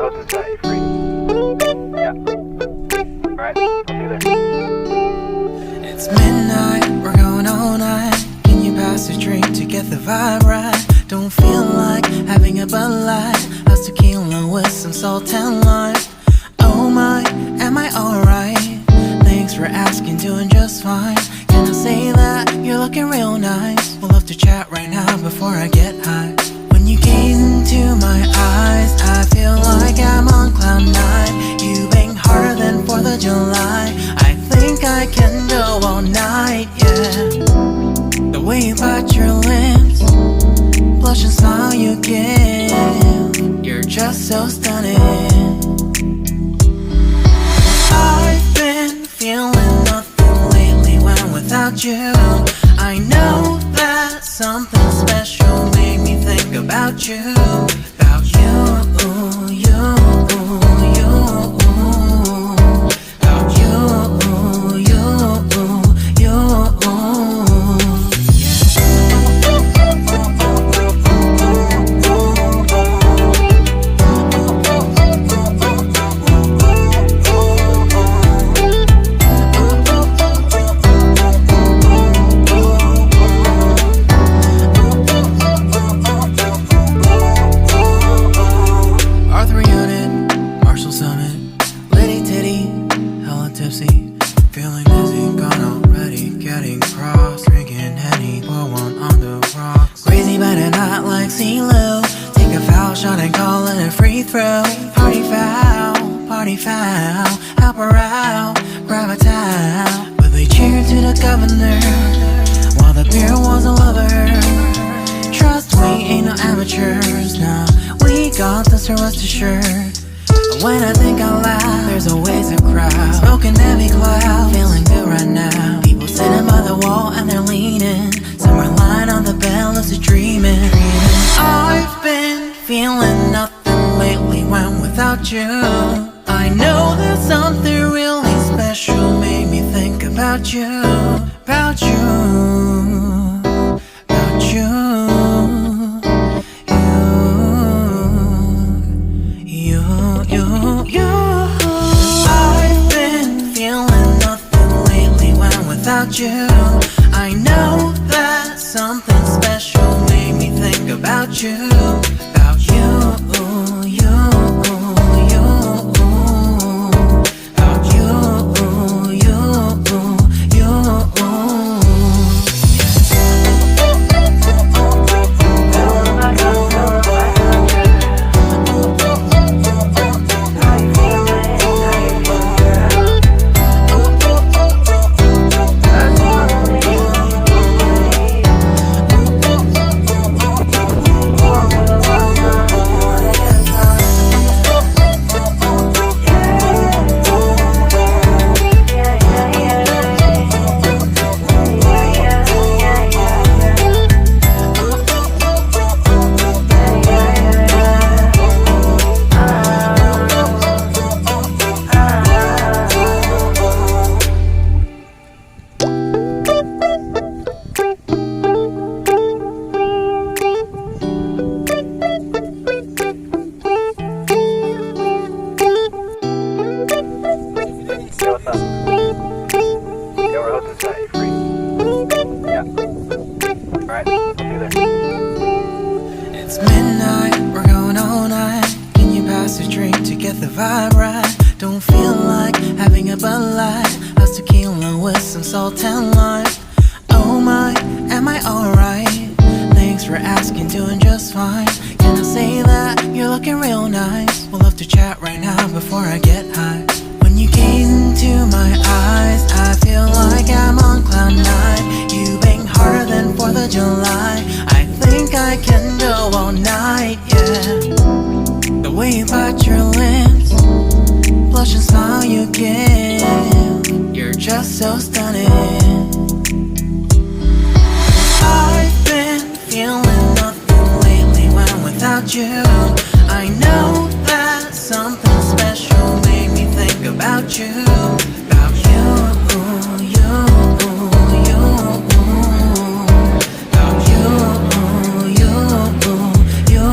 host and set you free. Yeah. Alright, I'll see you there. It's midnight, we're going all night. Can you pass a drink to get the vibe right? Don't feel like having a Bud Light. How's tequila with some salt and lime? Oh my, am I alright? Thanks for asking, doing just fine. Can I say that you're looking real nice? We'll love to chat right now before I get high. When you gaze into my eyes, I feel like I'm on cloud nine. You bang harder than 4th of July. I think I can go all night, yeah. The way you bite your lips, blush and smile you give, you're just so stunning. I've been feeling nothing lately when without you. I know that something special made me think about you. About you, you, you. About you, you, you. Feeling dizzy, gone already, getting cross. Drinking Henny, pour one on the rocks. Crazy but not like CeeLo. Take a foul shot and call it a free throw. Party foul, help her out, grab a towel. But they cheered to the governor, while the beer was a lover. Trust we ain't no amateurs, nah. We got this, rest assured. When I think out loud, there's always a crowd. Smoking heavy cloud, feeling good right now. People sitting by the wall and they're leaning. Some are lying on the bed, lucid dreaming. I've been feeling nothing lately when without you. I know that something really special made me think about you. About you, about you. I've been feeling nothing lately when without you. I know that something special made me think about you. About you, you, you. About you, you, you. It's midnight, we're going all night. Can you pass a drink to get the vibe right? Don't feel like having a Bud Light. How's tequila with some salt and lime? Oh my, am I alright? Thanks for asking, doing just fine. Can I say that you're looking real nice? We'll love to chat right now before I get high. When you gaze into my eyes, I feel like I'm on cloud nine. You bang harder than 4th of July. I think I can go all night, yeah. The way you bite your lips, blush and smile you give, you're just so stunning. I've been feeling nothing lately when without you. I know that something special made me think about you. About you, you, you. About you, you, you.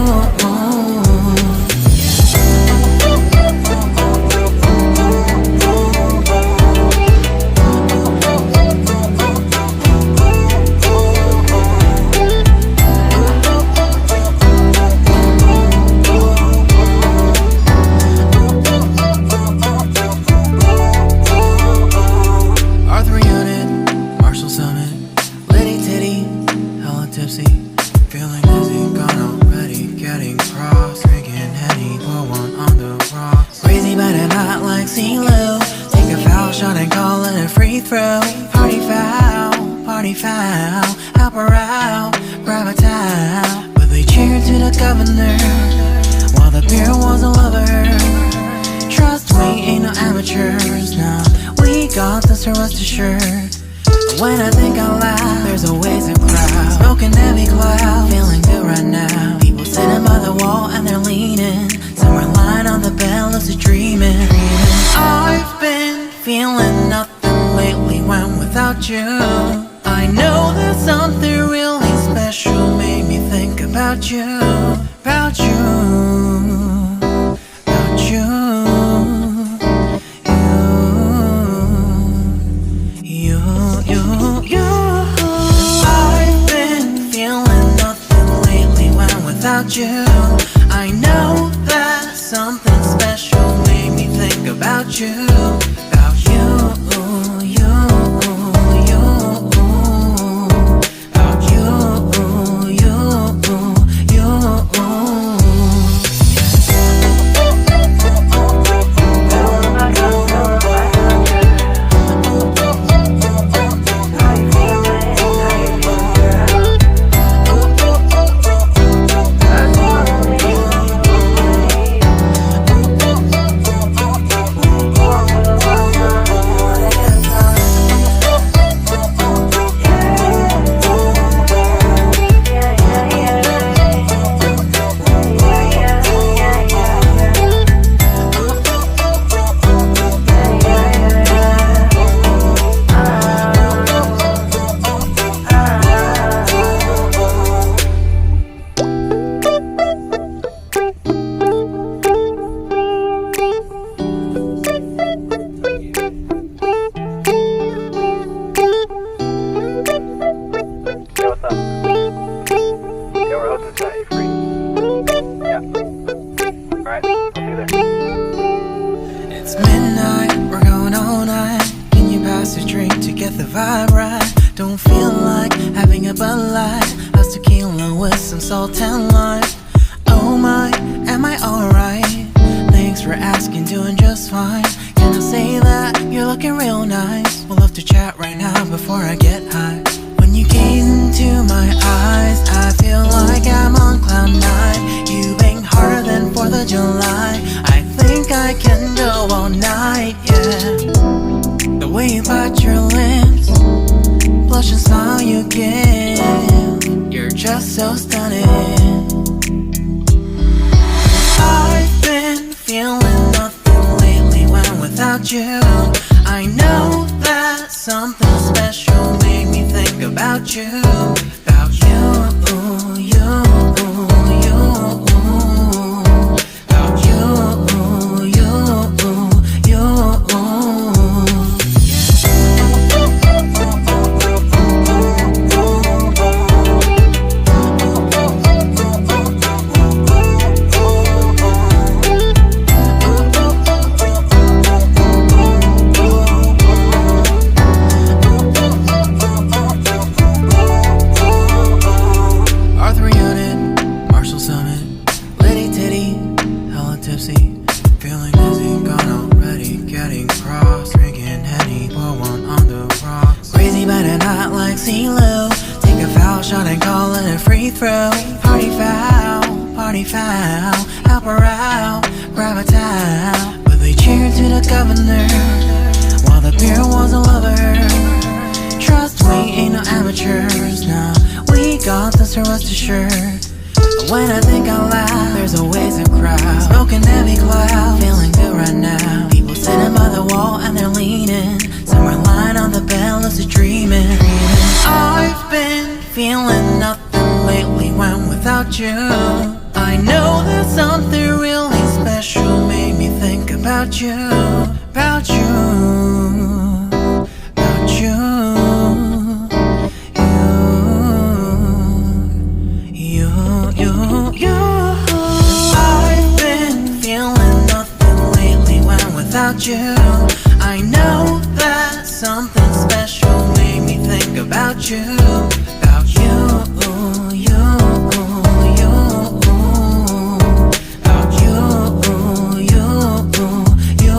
CeeLo. Take a foul shot and call it a free throw. Party foul, help her out, grab a towel. But they cheered to the governor while the beer was all over her. Trust we ain't no amateurs, now we got this, rest assured. But when I think out loud, there's always a crowd smoking heavy cloud, feeling good right now. People sitting by the wall and they're leaning, somewhere lying on the bed, lucid dreaming. I've been feeling nothing lately when without you. I know that something really special made me think about you, about you, about you, you. I've been feeling nothing lately when without you. I know that something special made me think about you, about you, you. It's midnight, we're going all night. Can you pass a drink to get the vibe right? Don't feel like having a Bud Light, how's tequila with some salt and lime? Oh my, am I alright? Thanks for asking, doing just fine. Can I say that you're looking real nice? We'll have to chat right now before I get high. When you gaze into my eyes, I feel like I'm on cloud nine. You bang harder than 4th of July. I think I can go all night, yeah. The way you bite your lips, blush and smile you give, you're just so stunning. I've been feeling nothing lately when without you. I know that something special made me think about you, about you, you. Feeling dizzy, gone already, getting cross. Drinking Henny, pour one on the rocks. Crazy but not like CeeLo. Take a foul shot and call it a free throw. Party foul, help her out, grab a towel. But they cheered to the governor while the beer was all over her. Trust we ain't no amateurs, now we got this, rest assured. But when I think out loud, there's always a crowd smoking heavy cloud, feeling good right now. People sitting by the wall and they're leaning, somewhere lying on the bed, lucid dreaming. I've been feeling nothing lately when without you. I know that something really special made me think about you, about you, about you. I've been feeling nothing lately when without you. I know that something special made me think about you, about you, you, you, about you, you, you.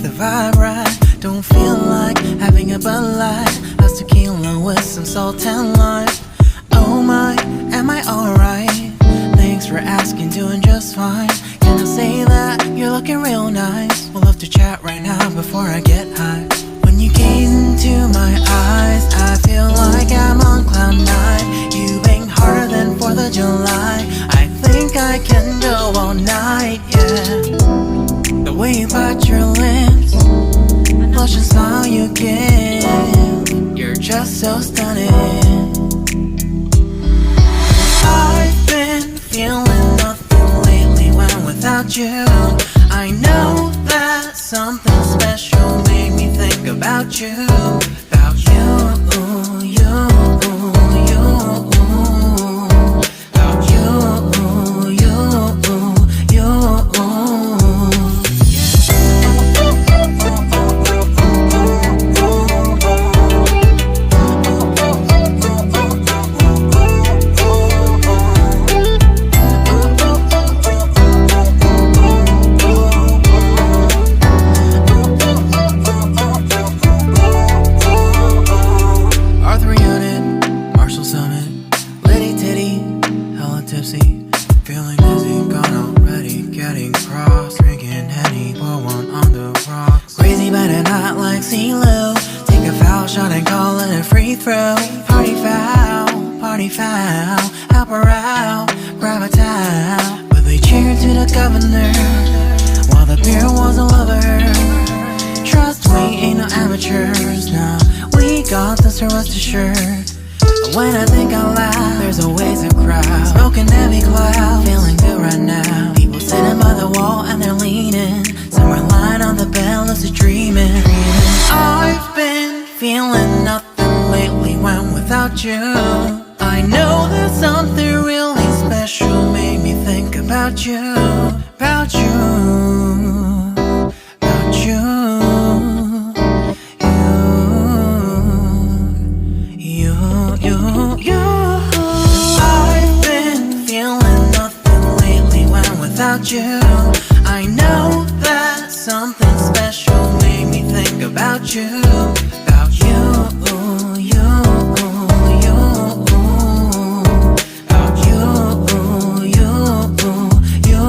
get the vibe right. Don't feel like having a Bud Light, lost tequila with some salt and lime. Oh my, am I alright? Thanks for asking, doing just fine. Can I say that you're looking real nice? We'll love to chat right now before I get high. When you gaze into my eyes, I feel like I'm on cloud nine. You bang harder than 4th of July. I think I can go all night, yeah. The way you bite your lips, blush and smile you give, you're just so stunning. I've been feeling nothing lately when without you. I know that something special made me think about you. About you, you, you. About you, you, you. Feeling dizzy, gone already, getting cross, drinking Henny, pour one on the rocks. Crazy but not like CeeLo. Take a foul shot and call it a free throw. Party foul, help her out, grab a towel. But they cheered to the governor, while the beer was all over her. Trust we ain't no amateurs, nah, we got this, so rest assured. When I think out loud, there's always a crowd, smoking heavy cloud, feeling good right now. People sitting by the wall and they're leaning, somewhere lying on the bed, lucid dreaming. I've been feeling nothing lately when without you. I know that something really special made me think about you. About you, about you. I've been feeling nothing lately when without you. I know that something special made me think about you. About you, you, you. About you, you, you.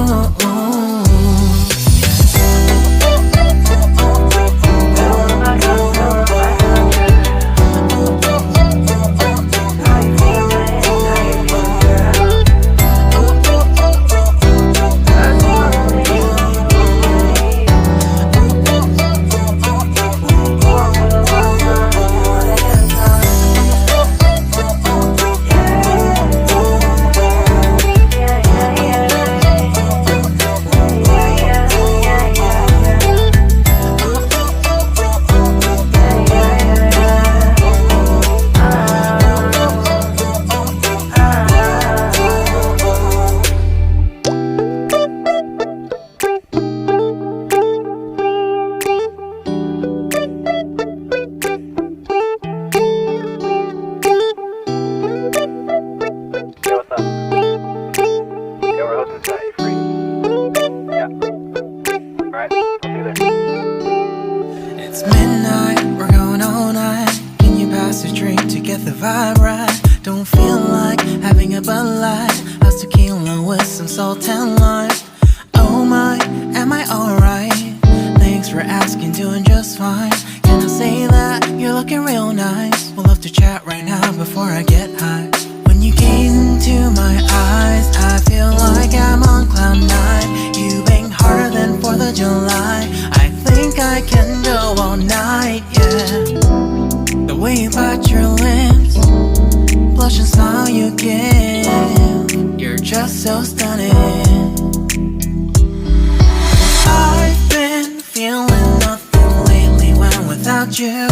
It's midnight, we're going all night. Can you pass a drink to get the vibe right? Don't feel like having a Bud Light, lost tequila with some salt and lime. Oh my, am I alright? Thanks for asking, doing just fine. Can I say that you're looking real nice? We'll love to chat right now before I get high. When you gaze into my eyes, I feel like I'm on cloud nine. You bang harder than 4th of July. I think I can go all night, yeah. The way you bite your lips, blush and smile you give, you're just so stunning. I've been feeling nothing lately when without you.